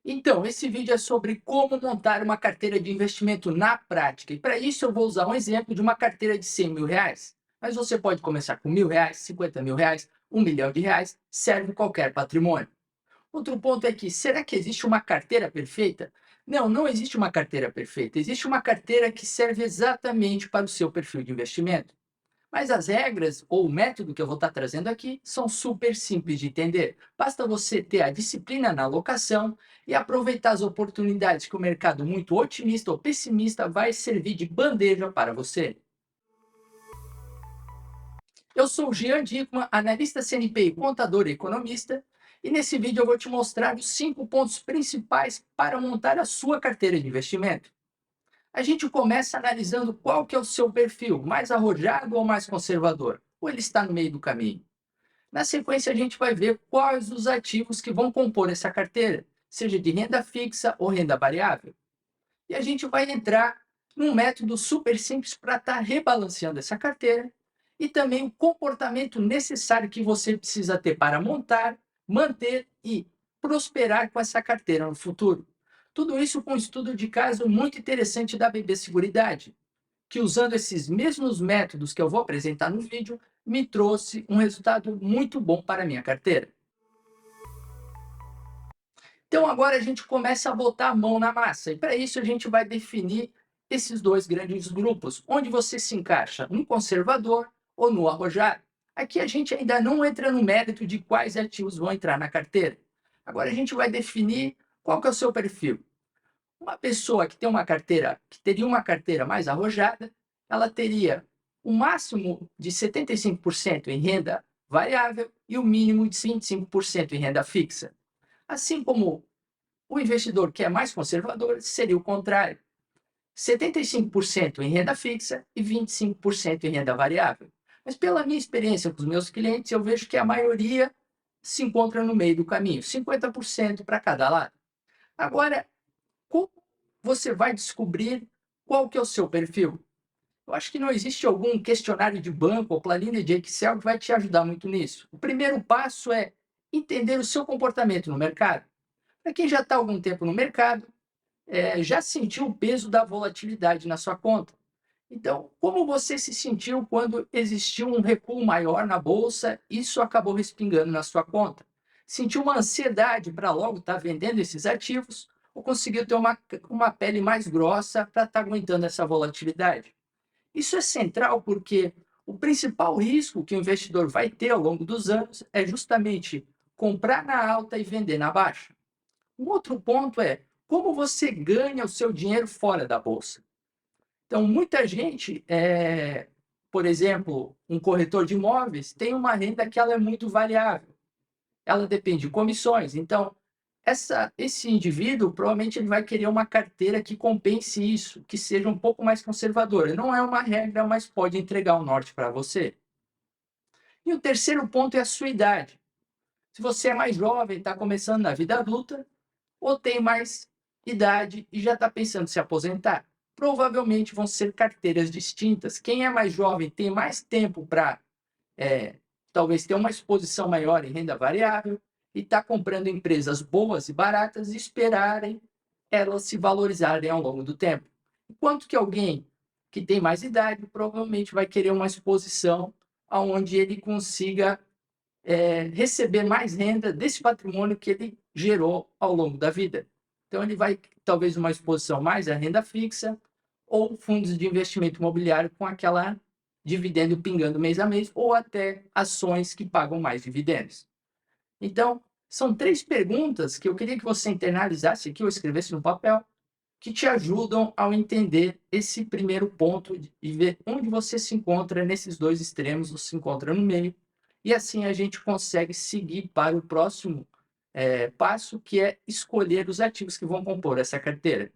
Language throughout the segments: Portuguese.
Então, esse vídeo é sobre como montar uma carteira de investimento na prática. E para isso eu vou usar um exemplo de uma carteira de R$ 100.000. Mas você pode começar com R$ 1.000, R$ 50.000, R$ 1 milhão, serve qualquer patrimônio. Outro ponto é que, será que existe uma carteira perfeita? Não, não existe uma carteira perfeita. Existe uma carteira que serve exatamente para o seu perfil de investimento. Mas as regras ou o método que eu vou estar trazendo aqui são super simples de entender. Basta você ter a disciplina na alocação e aproveitar as oportunidades que o mercado muito otimista ou pessimista vai servir de bandeja para você. Eu sou o Jean Dickman, analista CNPI, contador e economista, e nesse vídeo eu vou te mostrar os 5 pontos principais para montar a sua carteira de investimento. A gente começa analisando qual que é o seu perfil, mais arrojado ou mais conservador, ou ele está no meio do caminho. Na sequência, a gente vai ver quais os ativos que vão compor essa carteira, seja de renda fixa ou renda variável. E a gente vai entrar num método super simples para estar rebalanceando essa carteira e também o comportamento necessário que você precisa ter para montar, manter e prosperar com essa carteira no futuro. Tudo isso com um estudo de caso muito interessante da BB Seguridade, que usando esses mesmos métodos que eu vou apresentar no vídeo, me trouxe um resultado muito bom para a minha carteira. Então agora a gente começa a botar a mão na massa e para isso a gente vai definir esses dois grandes grupos, onde você se encaixa no conservador ou no arrojado. Aqui a gente ainda não entra no mérito de quais ativos vão entrar na carteira. Agora a gente vai definir qual que é o seu perfil. Uma pessoa que tem uma carteira, que teria uma carteira mais arrojada, ela teria o máximo de 75% em renda variável e o mínimo de 25% em renda fixa. Assim como o investidor que é mais conservador seria o contrário, 75% em renda fixa e 25% em renda variável. Mas pela minha experiência com os meus clientes, eu vejo que a maioria se encontra no meio do caminho, 50% para cada lado. Agora, como você vai descobrir qual que é o seu perfil? Eu acho que não existe algum questionário de banco ou planilha de Excel que vai te ajudar muito nisso. O primeiro passo é entender o seu comportamento no mercado. Para quem já está há algum tempo no mercado, já sentiu o peso da volatilidade na sua conta. Então, como você se sentiu quando existiu um recuo maior na bolsa, isso acabou respingando na sua conta? Sentiu uma ansiedade para logo estar vendendo esses ativos ou conseguiu ter uma pele mais grossa para estar aguentando essa volatilidade? Isso é central porque o principal risco que o investidor vai ter ao longo dos anos é justamente comprar na alta e vender na baixa. Um outro ponto é como você ganha o seu dinheiro fora da bolsa. Então, muita gente, por exemplo, um corretor de imóveis tem uma renda que ela é muito variável. Ela depende de comissões. Então, esse indivíduo provavelmente ele vai querer uma carteira que compense isso, que seja um pouco mais conservadora. Não é uma regra, mas pode entregar o norte para você. E o terceiro ponto é a sua idade. Se você é mais jovem, está começando na vida adulta, ou tem mais idade e já está pensando em se aposentar. Provavelmente vão ser carteiras distintas. Quem é mais jovem tem mais tempo para talvez ter uma exposição maior em renda variável e está comprando empresas boas e baratas e esperarem elas se valorizarem ao longo do tempo. Enquanto que alguém que tem mais idade provavelmente vai querer uma exposição onde ele consiga receber mais renda desse patrimônio que ele gerou ao longo da vida. Então, ele vai, talvez, uma exposição mais à renda fixa ou fundos de investimento imobiliário com aquela dividendo pingando mês a mês, ou até ações que pagam mais dividendos. Então, são 3 perguntas que eu queria que você internalizasse aqui ou escrevesse no papel, que te ajudam ao entender esse primeiro ponto e ver onde você se encontra nesses dois extremos, ou se encontra no meio, e assim a gente consegue seguir para o próximo passo, que é escolher os ativos que vão compor essa carteira.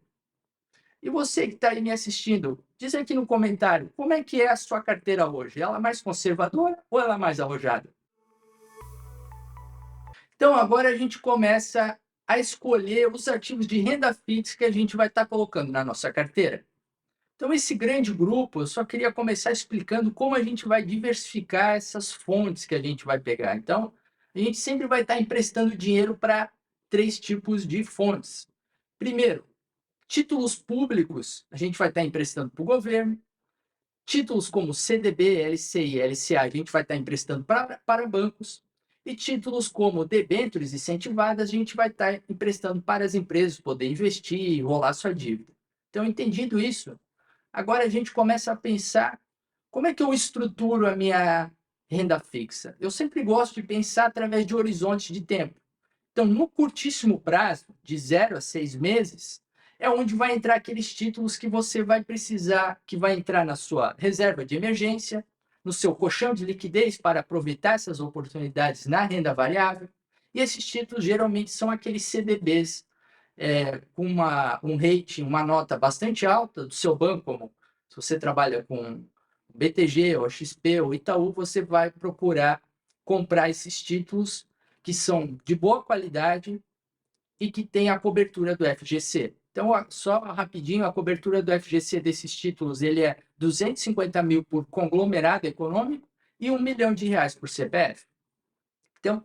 E você que está aí me assistindo, diz aqui no comentário, como é que é a sua carteira hoje? Ela é mais conservadora ou ela é mais arrojada? Então, agora a gente começa a escolher os ativos de renda fixa que a gente vai estar colocando na nossa carteira. Então, esse grande grupo, eu só queria começar explicando como a gente vai diversificar essas fontes que a gente vai pegar. Então, a gente sempre vai estar emprestando dinheiro para três tipos de fontes. Primeiro, títulos públicos, a gente vai estar emprestando para o governo. Títulos como CDB, LCI e LCA, a gente vai estar emprestando para bancos. E títulos como debêntures incentivadas, a gente vai estar emprestando para as empresas poder investir e rolar sua dívida. Então, entendido isso, agora a gente começa a pensar como é que eu estruturo a minha renda fixa. Eu sempre gosto de pensar através de horizontes de tempo. Então, no curtíssimo prazo, de 0 a 6 meses, é onde vai entrar aqueles títulos que você vai precisar, que vai entrar na sua reserva de emergência, no seu colchão de liquidez para aproveitar essas oportunidades na renda variável. E esses títulos geralmente são aqueles CDBs com um rating, uma nota bastante alta do seu banco, como se você trabalha com BTG, ou XP, ou Itaú, você vai procurar comprar esses títulos que são de boa qualidade e que têm a cobertura do FGC. Então, só rapidinho, a cobertura do FGC desses títulos, ele é 250 mil por conglomerado econômico e R$ 1 milhão por CPF. Então,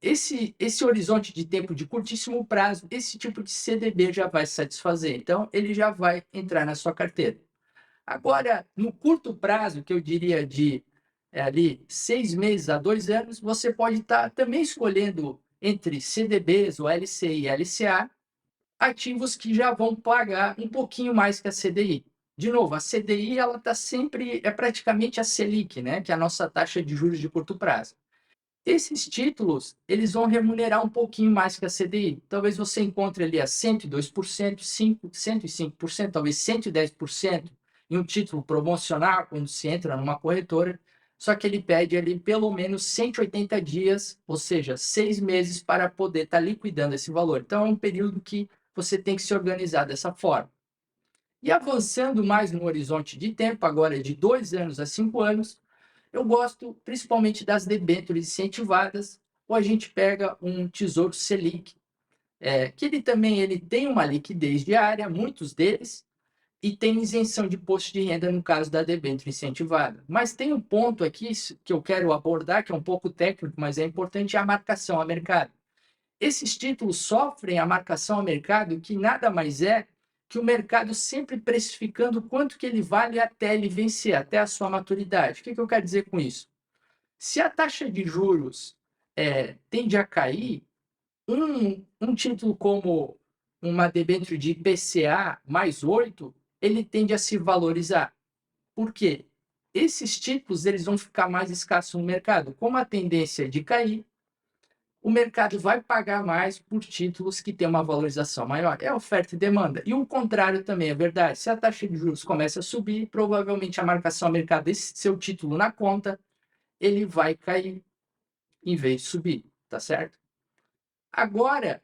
esse horizonte de tempo de curtíssimo prazo, esse tipo de CDB já vai satisfazer. Então, ele já vai entrar na sua carteira. Agora, no curto prazo, que eu diria de ali 6 meses a 2 anos, você pode estar também escolhendo entre CDBs ou LCI e LCA, ativos que já vão pagar um pouquinho mais que a CDI. De novo, a CDI ela está sempre, é praticamente a Selic, né, que é a nossa taxa de juros de curto prazo. Esses títulos, eles vão remunerar um pouquinho mais que a CDI. Talvez você encontre ali a 102%, 105%, talvez 110% em um título promocional, quando se entra numa corretora, só que ele pede ali pelo menos 180 dias, ou seja, 6 meses para poder estar liquidando esse valor. Então, é um período que você tem que se organizar dessa forma. E avançando mais no horizonte de tempo, agora de 2 anos a 5 anos, eu gosto principalmente das debêntures incentivadas, ou a gente pega um Tesouro Selic, que ele tem uma liquidez diária, muitos deles, e tem isenção de imposto de renda no caso da debênture incentivada. Mas tem um ponto aqui que eu quero abordar, que é um pouco técnico, mas é importante, é a marcação a mercado. Esses títulos sofrem a marcação a mercado, que nada mais é que o mercado sempre precificando quanto que ele vale até ele vencer, até a sua maturidade. O que eu quero dizer com isso? Se a taxa de juros tende a cair, um título como uma debênture de IPCA mais 8, ele tende a se valorizar. Por quê? Esses títulos eles vão ficar mais escassos no mercado. Como a tendência é de cair, o mercado vai pagar mais por títulos que têm uma valorização maior. É oferta e demanda. E o contrário também é verdade. Se a taxa de juros começa a subir, provavelmente a marcação a mercado desse seu título na conta, ele vai cair em vez de subir, tá certo? Agora,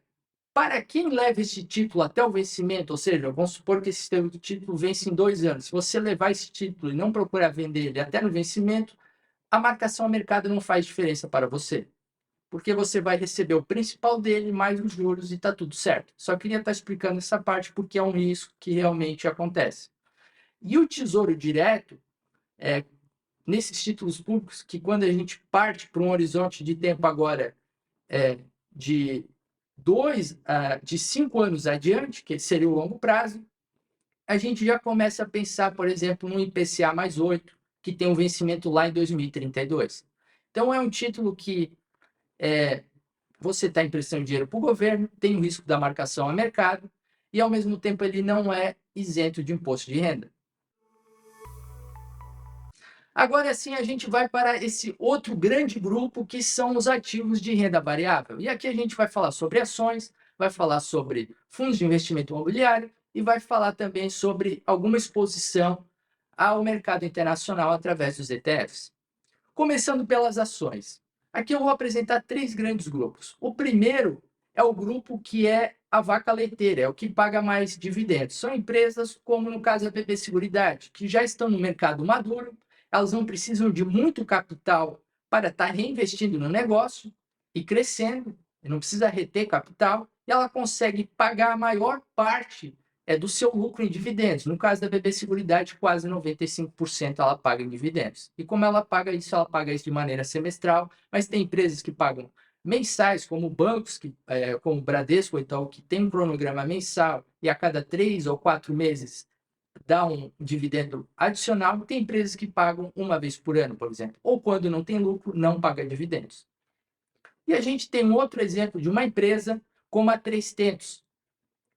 para quem leva esse título até o vencimento, ou seja, vamos supor que esse título vence em 2 anos, se você levar esse título e não procurar vender ele até no vencimento, a marcação a mercado não faz diferença para você, porque você vai receber o principal dele mais os juros e está tudo certo. Só queria estar explicando essa parte porque é um risco que realmente acontece. E o Tesouro Direto, nesses títulos públicos, que quando a gente parte para um horizonte de tempo agora de 5 anos adiante, que seria o longo prazo, a gente já começa a pensar, por exemplo, no IPCA mais 8, que tem um vencimento lá em 2032. Então, é um título que você está emprestando dinheiro para o governo, tem o risco da marcação a mercado, e, ao mesmo tempo, ele não é isento de imposto de renda. Agora sim, a gente vai para esse outro grande grupo, que são os ativos de renda variável. E aqui a gente vai falar sobre ações, vai falar sobre fundos de investimento imobiliário e vai falar também sobre alguma exposição ao mercado internacional através dos ETFs. Começando pelas ações. Aqui eu vou apresentar 3 grandes grupos. O primeiro é o grupo que é a vaca leiteira, é o que paga mais dividendos. São empresas como, no caso, a BB Seguridade, que já estão no mercado maduro, elas não precisam de muito capital para estar reinvestindo no negócio e crescendo, não precisa reter capital, e ela consegue pagar a maior parte do seu lucro em dividendos. No caso da BB Seguridade, quase 95% ela paga em dividendos. E como ela paga isso de maneira semestral, mas tem empresas que pagam mensais, como bancos, como o Bradesco ou Itaú, que tem um cronograma mensal e a cada 3 ou 4 meses dá um dividendo adicional, tem empresas que pagam uma vez por ano, por exemplo, ou quando não tem lucro, não paga dividendos. E a gente tem um outro exemplo de uma empresa como a 3tentos.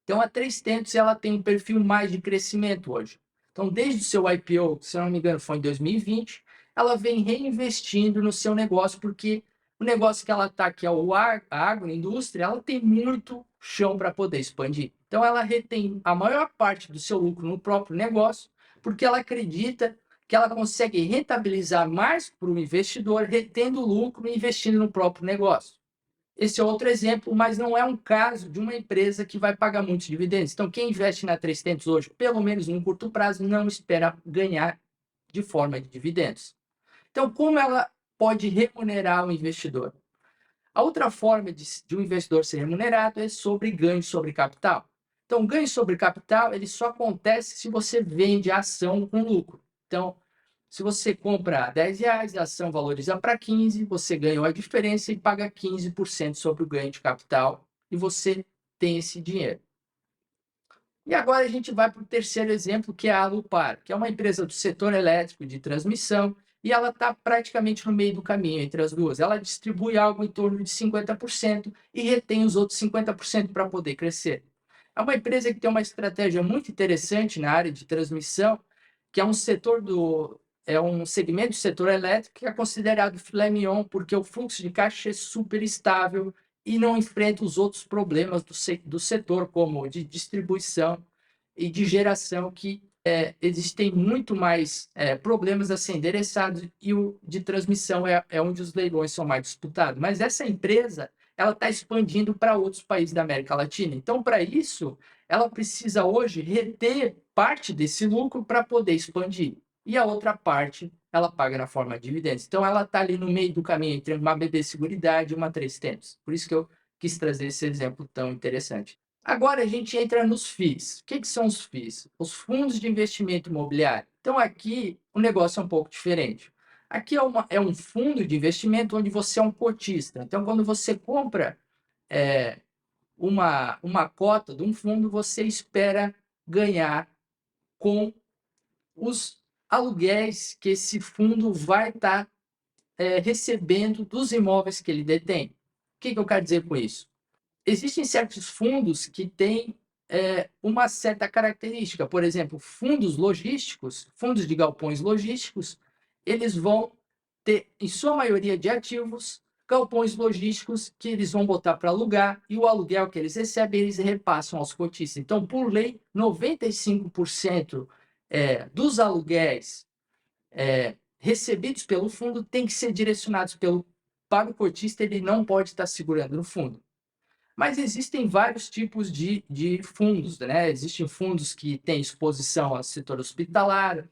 Então, a 3tentos ela tem um perfil mais de crescimento hoje. Então, desde o seu IPO, se eu não me engano, foi em 2020, ela vem reinvestindo no seu negócio, porque o negócio que ela está, que é a agroindústria, ela tem muito chão para poder expandir. Então, ela retém a maior parte do seu lucro no próprio negócio, porque ela acredita que ela consegue rentabilizar mais para o investidor, retendo o lucro e investindo no próprio negócio. Esse é outro exemplo, mas não é um caso de uma empresa que vai pagar muitos dividendos. Então, quem investe na 3tentos hoje, pelo menos no curto prazo, não espera ganhar de forma de dividendos. Então, como ela pode remunerar o investidor? A outra forma de um investidor ser remunerado é sobre ganho sobre capital. Então, ganho sobre capital ele só acontece se você vende a ação com lucro. Então, se você compra R$ 10, a ação valoriza para 15, você ganhou a diferença e paga 15% sobre o ganho de capital e você tem esse dinheiro. E agora a gente vai para o terceiro exemplo, que é a Alupar, que é uma empresa do setor elétrico de transmissão e ela está praticamente no meio do caminho entre as duas. Ela distribui algo em torno de 50% e retém os outros 50% para poder crescer. É uma empresa que tem uma estratégia muito interessante na área de transmissão, que é um segmento do setor elétrico que é considerado filé mignon, porque o fluxo de caixa é super estável e não enfrenta os outros problemas do setor, como de distribuição e de geração, que existem muito mais problemas a ser endereçados, e o de transmissão é onde os leilões são mais disputados. Mas essa empresa ela está expandindo para outros países da América Latina. Então, para isso, ela precisa hoje reter parte desse lucro para poder expandir. E a outra parte ela paga na forma de dividendos. Então, ela está ali no meio do caminho entre uma BB Seguridade e uma 3tentos. Por isso que eu quis trazer esse exemplo tão interessante. Agora a gente entra nos FIIs. O que são os FIIs? Os fundos de investimento imobiliário. Então, aqui o negócio é um pouco diferente. Aqui é um fundo de investimento onde você é um cotista. Então, quando você compra uma cota de um fundo, você espera ganhar com os aluguéis que esse fundo vai estar recebendo dos imóveis que ele detém. O que eu quero dizer com isso? Existem certos fundos que têm uma certa característica. Por exemplo, fundos logísticos, fundos de galpões logísticos, eles vão ter, em sua maioria de ativos, galpões logísticos que eles vão botar para alugar, e o aluguel que eles recebem, eles repassam aos cotistas. Então, por lei, 95% dos aluguéis recebidos pelo fundo têm que ser direcionados para o cotista, ele não pode estar segurando no fundo. Mas existem vários tipos de fundos, né? Existem fundos que têm exposição ao setor hospitalar,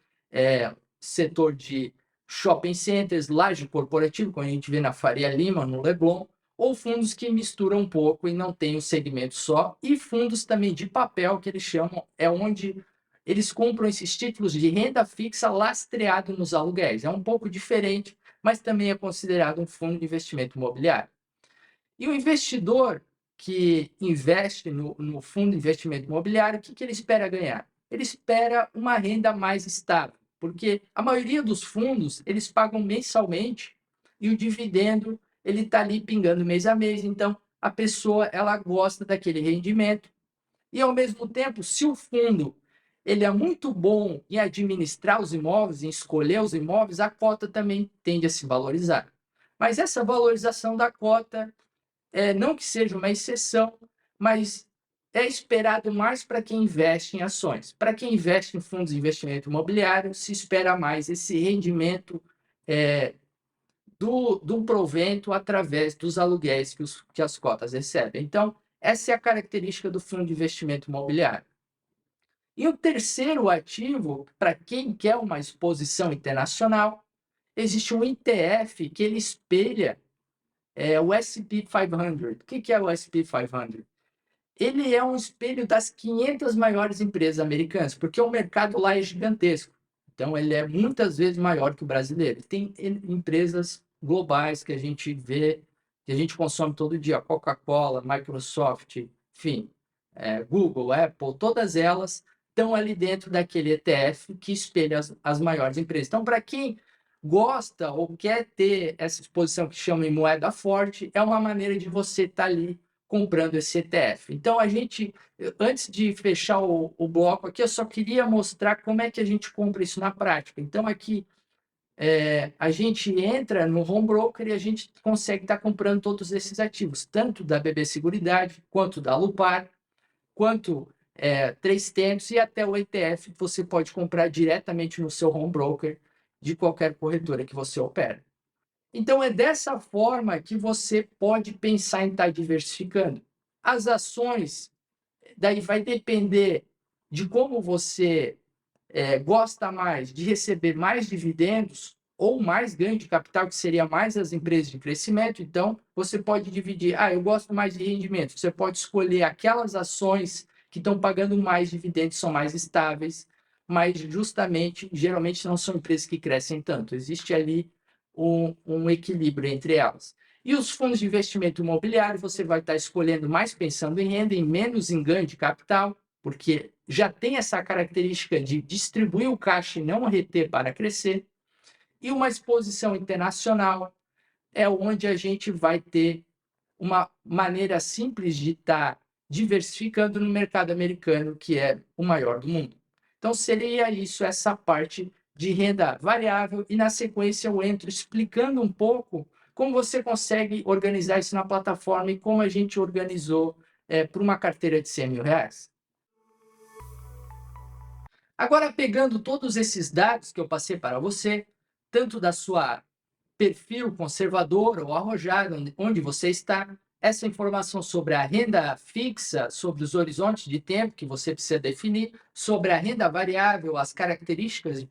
setor de shopping centers, laje corporativo, como a gente vê na Faria Lima, no Leblon, ou fundos que misturam um pouco e não têm um segmento só, e fundos também de papel, que eles chamam, é onde eles compram esses títulos de renda fixa lastreado nos aluguéis. É um pouco diferente, mas também é considerado um fundo de investimento imobiliário. E o investidor que investe no fundo de investimento imobiliário, o que ele espera ganhar? Ele espera uma renda mais estável, porque a maioria dos fundos, eles pagam mensalmente e o dividendo ele está ali pingando mês a mês, então a pessoa ela gosta daquele rendimento. E, ao mesmo tempo, se o fundo ele é muito bom em administrar os imóveis, em escolher os imóveis, a cota também tende a se valorizar. Mas essa valorização da cota não que seja uma exceção, mas é esperado mais para quem investe em ações. Para quem investe em fundos de investimento imobiliário, se espera mais esse rendimento do provento através dos aluguéis que as cotas recebem. Então, essa é a característica do fundo de investimento imobiliário. E o terceiro ativo, para quem quer uma exposição internacional, existe um ETF que ele espelha o S&P 500. O que é o S&P 500? Ele é um espelho das 500 maiores empresas americanas, porque o mercado lá é gigantesco. Então, ele é muitas vezes maior que o brasileiro. Tem empresas globais que a gente vê que a gente consome todo dia, Coca-Cola, Microsoft, enfim, Google, Apple, todas elas estão ali dentro daquele ETF que espelha as maiores empresas. Então, para quem gosta ou quer ter essa exposição que chama em moeda forte, é uma maneira de você estar ali comprando esse ETF. Então, antes de fechar o bloco aqui, eu só queria mostrar como é que a gente compra isso na prática. Então, aqui, a gente entra no home broker e a gente consegue estar comprando todos esses ativos, tanto da BB Seguridade, quanto da Lupar, quanto 3tentos e até o ETF que você pode comprar diretamente no seu home broker de qualquer corretora que você opera. Então, é dessa forma que você pode pensar em estar diversificando. As ações, daí vai depender de como você gosta mais de receber mais dividendos ou mais ganho de capital, que seria mais as empresas de crescimento. Então, você pode dividir. Eu gosto mais de rendimento. Você pode escolher aquelas ações que estão pagando mais dividendos, são mais estáveis, mas justamente, geralmente, não são empresas que crescem tanto. Existe ali um equilíbrio entre elas. E os fundos de investimento imobiliário, você vai estar escolhendo mais pensando em renda e menos em ganho de capital, porque já tem essa característica de distribuir o caixa e não reter para crescer. E uma exposição internacional é onde a gente vai ter uma maneira simples de estar diversificando no mercado americano, que é o maior do mundo. Então, seria isso, essa parte de renda variável, e na sequência eu entro explicando um pouco como você consegue organizar isso na plataforma e como a gente organizou para uma carteira de R$ 100.000. Agora, pegando todos esses dados que eu passei para você, tanto da sua perfil conservador ou arrojado, onde você está, essa informação sobre a renda fixa, sobre os horizontes de tempo que você precisa definir, sobre a renda variável, as características de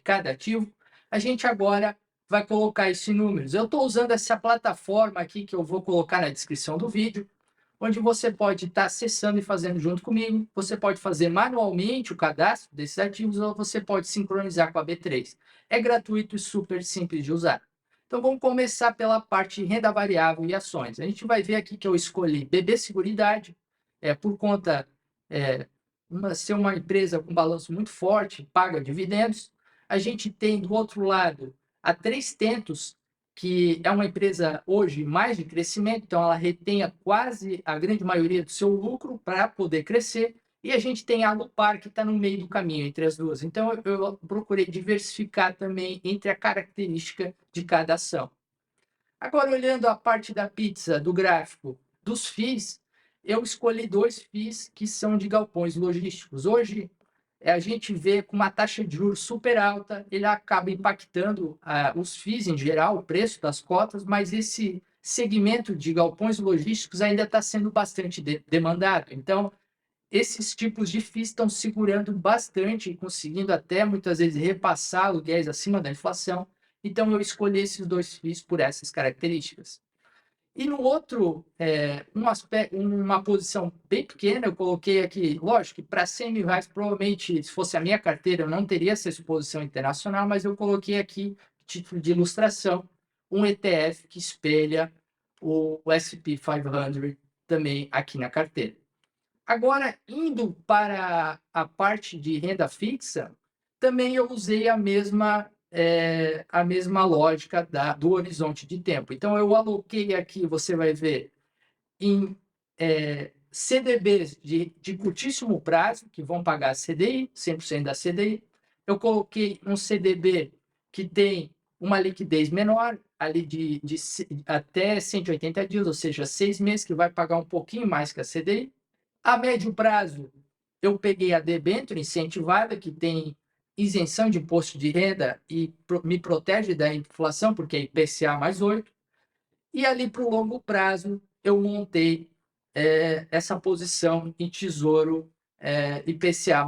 cada ativo, a gente agora vai colocar isso em números. Eu estou usando essa plataforma aqui que eu vou colocar na descrição do vídeo, onde você pode estar acessando e fazendo junto comigo. Você pode fazer manualmente o cadastro desses ativos ou você pode sincronizar com a B3. É gratuito e super simples de usar. Então, vamos começar pela parte de renda variável e ações. A gente vai ver aqui que eu escolhi BB Seguridade, por conta ser uma empresa com balanço muito forte, paga dividendos. A gente tem, do outro lado, a 3tentos, que é uma empresa hoje mais de crescimento, então ela retém quase a grande maioria do seu lucro para poder crescer, e a gente tem a Lupar, que está no meio do caminho entre as duas. Então, eu procurei diversificar também entre a característica de cada ação. Agora, olhando a parte da pizza, do gráfico, dos FIIs, eu escolhi 2 FIIs que são de galpões logísticos. Hoje, a gente vê com uma taxa de juros super alta, ele acaba impactando os FIIs em geral, o preço das cotas, mas esse segmento de galpões logísticos ainda está sendo bastante demandado. Então, esses tipos de FIIs estão segurando bastante e conseguindo até, muitas vezes, repassar aluguéis acima da inflação. Então, eu escolhi esses 2 FIIs por essas características. E no outro, uma posição bem pequena, eu coloquei aqui, lógico que para R$ 100.000, provavelmente, se fosse a minha carteira, eu não teria essa exposição internacional, mas eu coloquei aqui, título de ilustração, um ETF que espelha o S&P 500 também aqui na carteira. Agora, indo para a parte de renda fixa, também eu usei a mesma lógica do horizonte de tempo. Então, eu aloquei aqui, você vai ver, em CDBs de curtíssimo prazo, que vão pagar CDI, 100% da CDI. Eu coloquei um CDB que tem uma liquidez menor, ali de até 180 dias, ou seja, 6 meses, que vai pagar um pouquinho mais que a CDI. A médio prazo, eu peguei a debênture incentivada, que tem isenção de imposto de renda e me protege da inflação, porque é IPCA mais 8. E ali, para o longo prazo, eu montei essa posição em tesouro IPCA+.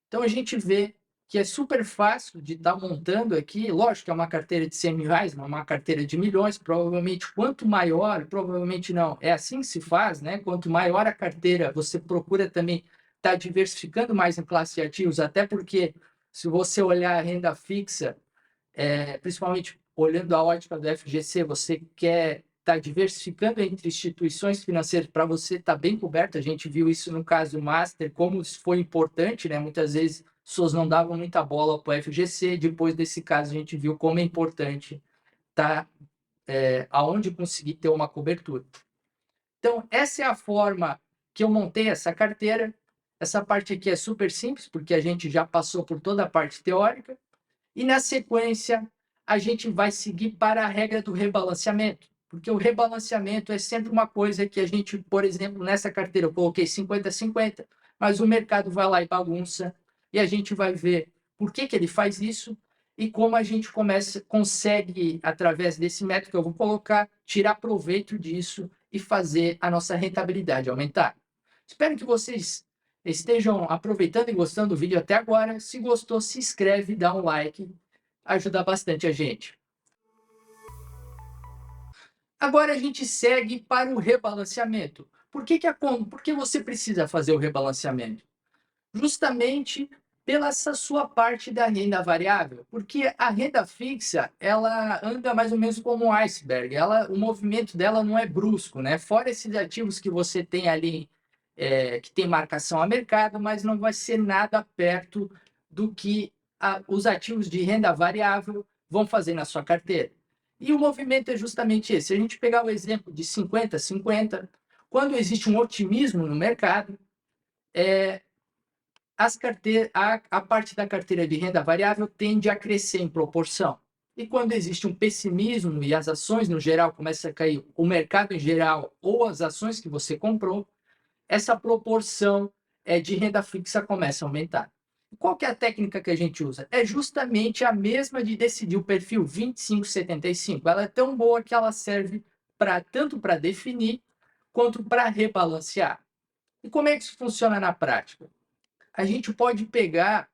Então, a gente vê que é super fácil de estar montando aqui. Lógico que é uma carteira de R$ 100.000, não é uma carteira de milhões. Provavelmente, quanto maior, provavelmente não, é assim que se faz, né? Quanto maior a carteira, você procura também estar diversificando mais em classe de ativos, até porque, se você olhar a renda fixa, principalmente olhando a ótica do FGC, você quer está diversificando entre instituições financeiras para você estar bem coberto. A gente viu isso no caso Master, como isso foi importante, né? Muitas vezes as pessoas não davam muita bola para o FGC. Depois desse caso, a gente viu como é importante estar aonde conseguir ter uma cobertura. Então, essa é a forma que eu montei essa carteira. Essa parte aqui é super simples, porque a gente já passou por toda a parte teórica. E, na sequência, a gente vai seguir para a regra do rebalanceamento. Porque o rebalanceamento é sempre uma coisa que a gente, por exemplo, nessa carteira eu coloquei 50-50, mas o mercado vai lá e bagunça, e a gente vai ver por que ele faz isso e como a gente consegue, através desse método que eu vou colocar, tirar proveito disso e fazer a nossa rentabilidade aumentar. Espero que vocês estejam aproveitando e gostando do vídeo até agora. Se gostou, se inscreve, dá um like, ajuda bastante a gente. Agora a gente segue para o rebalanceamento. Por que você precisa fazer o rebalanceamento? Justamente pela essa sua parte da renda variável, porque a renda fixa, ela anda mais ou menos como um iceberg, o movimento dela não é brusco, né? Fora esses ativos que você tem ali, que tem marcação a mercado, mas não vai ser nada perto do que os ativos de renda variável vão fazer na sua carteira. E o movimento é justamente esse. Se a gente pegar o exemplo de 50-50, quando existe um otimismo no mercado, a parte da carteira de renda variável tende a crescer em proporção. E quando existe um pessimismo e as ações no geral começam a cair, o mercado em geral ou as ações que você comprou, essa proporção de renda fixa começa a aumentar. Qual que é a técnica que a gente usa? É justamente a mesma de decidir o perfil 25-75. Ela é tão boa que ela serve tanto para definir quanto para rebalancear. E como é que isso funciona na prática? A gente pode pegar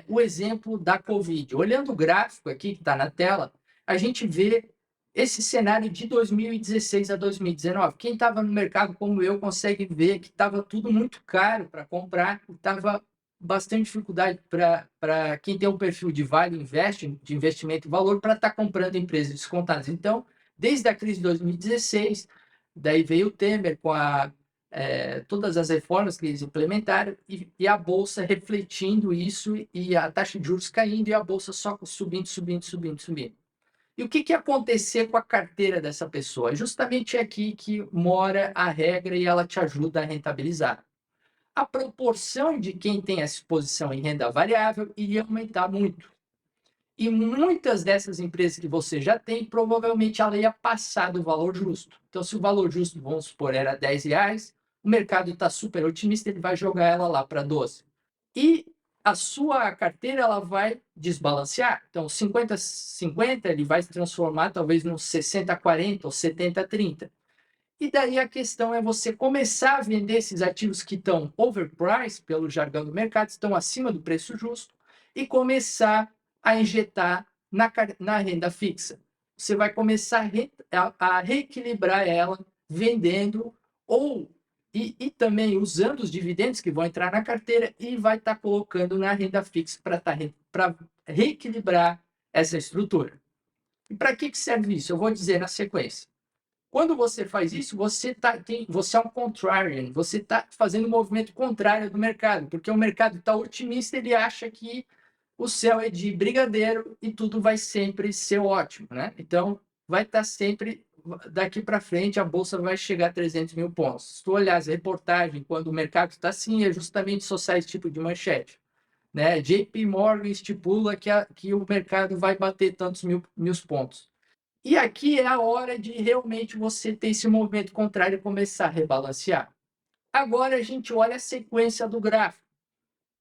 o exemplo da Covid. Olhando o gráfico aqui que está na tela, a gente vê esse cenário de 2016 a 2019. Quem estava no mercado como eu consegue ver que estava tudo muito caro para comprar, estava bastante dificuldade para quem tem um perfil de value invest, de investimento em valor, para estar comprando empresas descontadas. Então, desde a crise de 2016, daí veio o Temer com todas as reformas que eles implementaram e a bolsa refletindo isso e a taxa de juros caindo e a bolsa só subindo. E o que ia acontecer com a carteira dessa pessoa? É justamente aqui que mora a regra e ela te ajuda a rentabilizar. A proporção de quem tem essa exposição em renda variável iria aumentar muito. E muitas dessas empresas que você já tem, provavelmente ela ia passar do valor justo. Então, se o valor justo, vamos supor, era R$10, o mercado está super otimista, ele vai jogar ela lá para 12. E a sua carteira ela vai desbalancear. Então, 50-50 ele vai se transformar talvez num 60-40 ou 70-30. E daí a questão é você começar a vender esses ativos que estão overpriced, pelo jargão do mercado, estão acima do preço justo, e começar a injetar na renda fixa. Você vai começar a reequilibrar ela vendendo e também usando os dividendos que vão entrar na carteira e vai estar colocando na renda fixa para reequilibrar essa estrutura. E para que serve isso? Eu vou dizer na sequência. Quando você faz isso, você é um contrarian, você está fazendo um movimento contrário do mercado, porque o mercado está otimista, ele acha que o céu é de brigadeiro e tudo vai sempre ser ótimo, né? Então, vai estar sempre, daqui para frente, a bolsa vai chegar a 300 mil pontos. Se tu olhar as reportagens, quando o mercado está assim, é justamente só esse tipo de manchete. Né? JP Morgan estipula que o mercado vai bater tantos mil pontos. E aqui é a hora de realmente você ter esse movimento contrário e começar a rebalancear. Agora a gente olha a sequência do gráfico.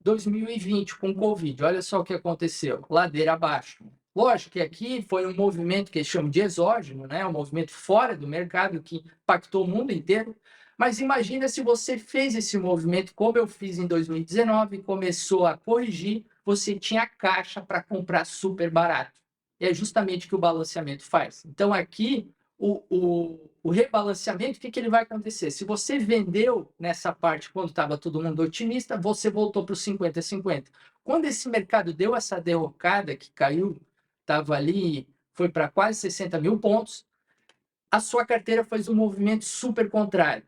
2020 com Covid, olha só o que aconteceu, ladeira abaixo. Lógico que aqui foi um movimento que eles chamam de exógeno, né? Um movimento fora do mercado que impactou o mundo inteiro. Mas imagina se você fez esse movimento como eu fiz em 2019, começou a corrigir, você tinha caixa para comprar super barato. E é justamente o que o balanceamento faz. Então aqui o rebalanceamento, o que ele vai acontecer? Se você vendeu nessa parte quando estava todo mundo otimista, você voltou para os 50-50. Quando esse mercado deu essa derrocada que caiu, estava ali, foi para quase 60 mil pontos, a sua carteira faz um movimento super contrário.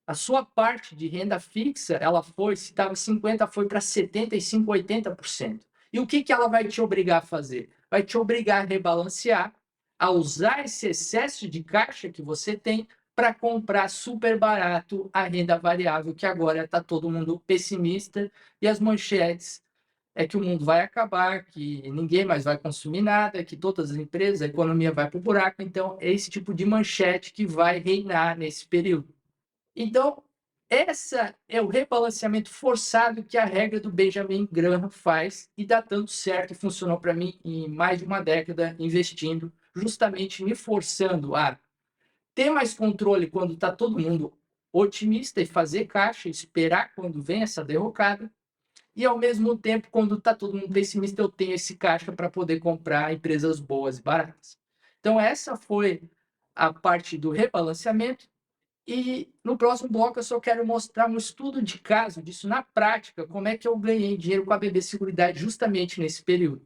A sua parte de renda fixa, ela foi, se estava 50, foi para 75, 80%. E o que, que ela vai te obrigar a fazer? Vai te obrigar a rebalancear, a usar esse excesso de caixa que você tem para comprar super barato a renda variável, que agora está todo mundo pessimista e as manchetes é que o mundo vai acabar, que ninguém mais vai consumir nada, que todas as empresas, a economia vai para o buraco. Então, é esse tipo de manchete que vai reinar nesse período. Então, essa é o rebalanceamento forçado que a regra do Benjamin Graham faz e dá tanto certo e funcionou para mim em mais de uma década investindo, justamente me forçando a ter mais controle quando está todo mundo otimista e fazer caixa, esperar quando vem essa derrocada, e ao mesmo tempo, quando está todo mundo pessimista, eu tenho esse caixa para poder comprar empresas boas e baratas. Então, essa foi a parte do rebalanceamento. E no próximo bloco eu só quero mostrar um estudo de caso disso na prática, como é que eu ganhei dinheiro com a BB Seguridade justamente nesse período.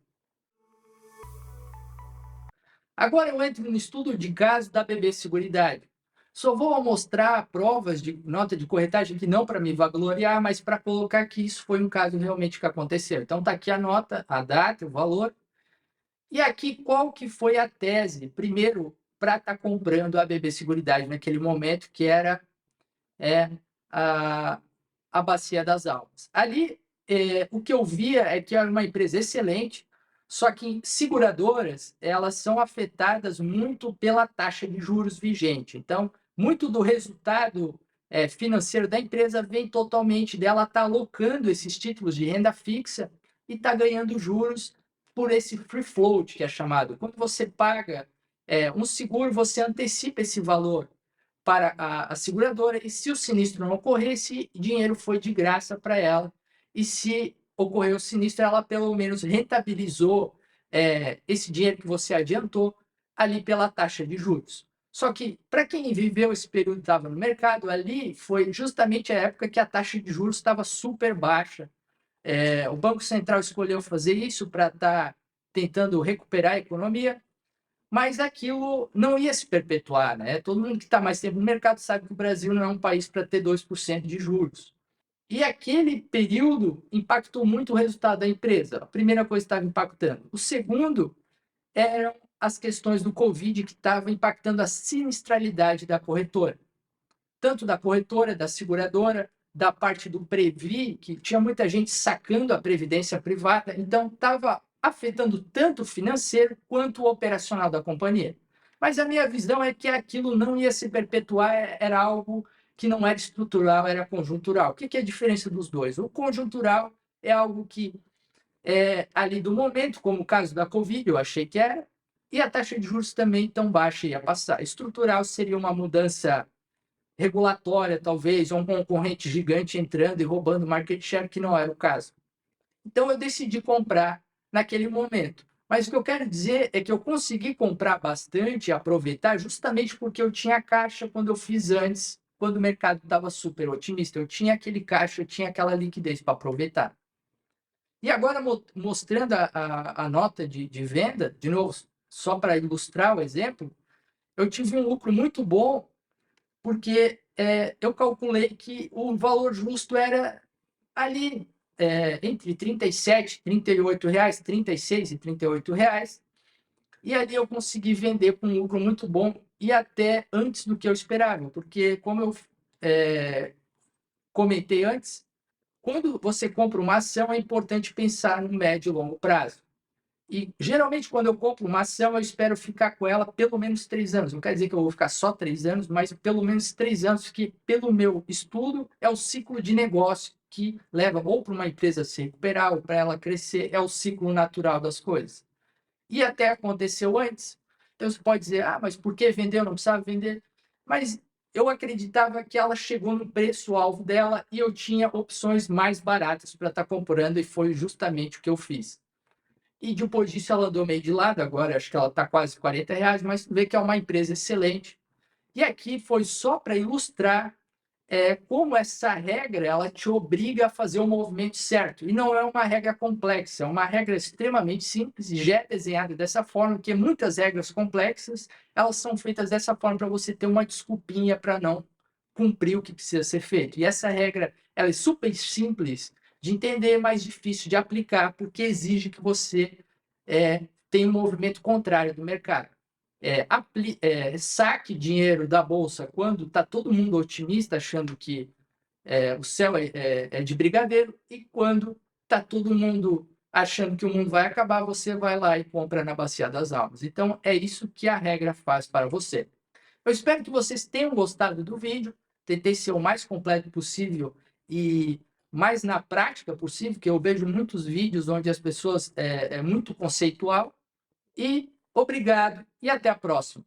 Agora eu entro no estudo de caso da BB Seguridade. Só vou mostrar provas de nota de corretagem que não para me vangloriar, mas para colocar que isso foi um caso realmente que aconteceu. Então está aqui a nota, a data, o valor. E aqui qual que foi a tese, primeiro, para estar comprando a BB Seguridade naquele momento, que era a, a Bacia das Almas. Ali, o que eu via é que era uma empresa excelente, só que seguradoras, elas são afetadas muito pela taxa de juros vigente. Então, muito do resultado financeiro da empresa vem totalmente dela estar alocando esses títulos de renda fixa e está ganhando juros por esse free float, que é chamado. Quando você paga um seguro, você antecipa esse valor para a seguradora, e se o sinistro não ocorresse, dinheiro foi de graça para ela. E se ocorreu o sinistro, ela pelo menos rentabilizou esse dinheiro que você adiantou ali pela taxa de juros. Só que, para quem viveu esse período e estava no mercado, ali foi justamente a época que a taxa de juros estava super baixa. O Banco Central escolheu fazer isso para estar tentando recuperar a economia, mas aquilo não ia se perpetuar, né? Todo mundo que está mais tempo no mercado sabe que o Brasil não é um país para ter 2% de juros. E aquele período impactou muito o resultado da empresa. A primeira coisa que estava impactando. O segundo eram as questões do Covid, que estavam impactando a sinistralidade da corretora. Tanto da corretora, da seguradora, da parte do Previ, que tinha muita gente sacando a previdência privada, então estava afetando tanto o financeiro quanto o operacional da companhia. Mas a minha visão é que aquilo não ia se perpetuar, era algo que não era estrutural, era conjuntural. O que é a diferença dos dois? O conjuntural é algo que é ali do momento, como o caso da Covid, eu achei que era, e a taxa de juros também tão baixa ia passar. Estrutural seria uma mudança regulatória, talvez, ou um concorrente gigante entrando e roubando market share, que não era o caso. Então, eu decidi comprar naquele momento. Mas o que eu quero dizer é que eu consegui comprar bastante e aproveitar justamente porque eu tinha caixa quando eu fiz antes, quando o mercado estava super otimista. Eu tinha aquele caixa, eu tinha aquela liquidez para aproveitar. E agora, mostrando a nota de venda, de novo, só para ilustrar o exemplo, eu tive um lucro muito bom porque eu calculei que o valor justo era ali entre 37, 38 reais, 36 e 38 reais, e ali eu consegui vender com um lucro muito bom e até antes do que eu esperava, porque como eu comentei antes, quando você compra uma ação é importante pensar no médio e longo prazo. E geralmente, quando eu compro uma ação, eu espero ficar com ela pelo menos 3 anos. Não quer dizer que eu vou ficar só 3 anos, mas pelo menos 3 anos, que, pelo meu estudo, é o ciclo de negócio que leva ou para uma empresa se recuperar ou para ela crescer. É o ciclo natural das coisas. E até aconteceu antes. Então, você pode dizer, mas por que vendeu? Não precisava vender. Mas eu acreditava que ela chegou no preço-alvo dela e eu tinha opções mais baratas para estar comprando, e foi justamente o que eu fiz. E depois disso ela andou meio de lado, agora acho que ela está quase 40 reais, mas vê que é uma empresa excelente. E aqui foi só para ilustrar como essa regra ela te obriga a fazer o movimento certo. E não é uma regra complexa, é uma regra extremamente simples e já é desenhada dessa forma, porque muitas regras complexas elas são feitas dessa forma para você ter uma desculpinha para não cumprir o que precisa ser feito. E essa regra ela é super simples de entender, mas difícil de aplicar, porque exige que você tenha um movimento contrário do mercado. Saque dinheiro da bolsa quando está todo mundo otimista, achando que o céu é de brigadeiro, e quando está todo mundo achando que o mundo vai acabar, você vai lá e compra na Bacia das Almas. Então, é isso que a regra faz para você. Eu espero que vocês tenham gostado do vídeo. Tentei ser o mais completo possível e mais na prática possível, porque eu vejo muitos vídeos onde as pessoas muito conceitual. E obrigado e até a próxima.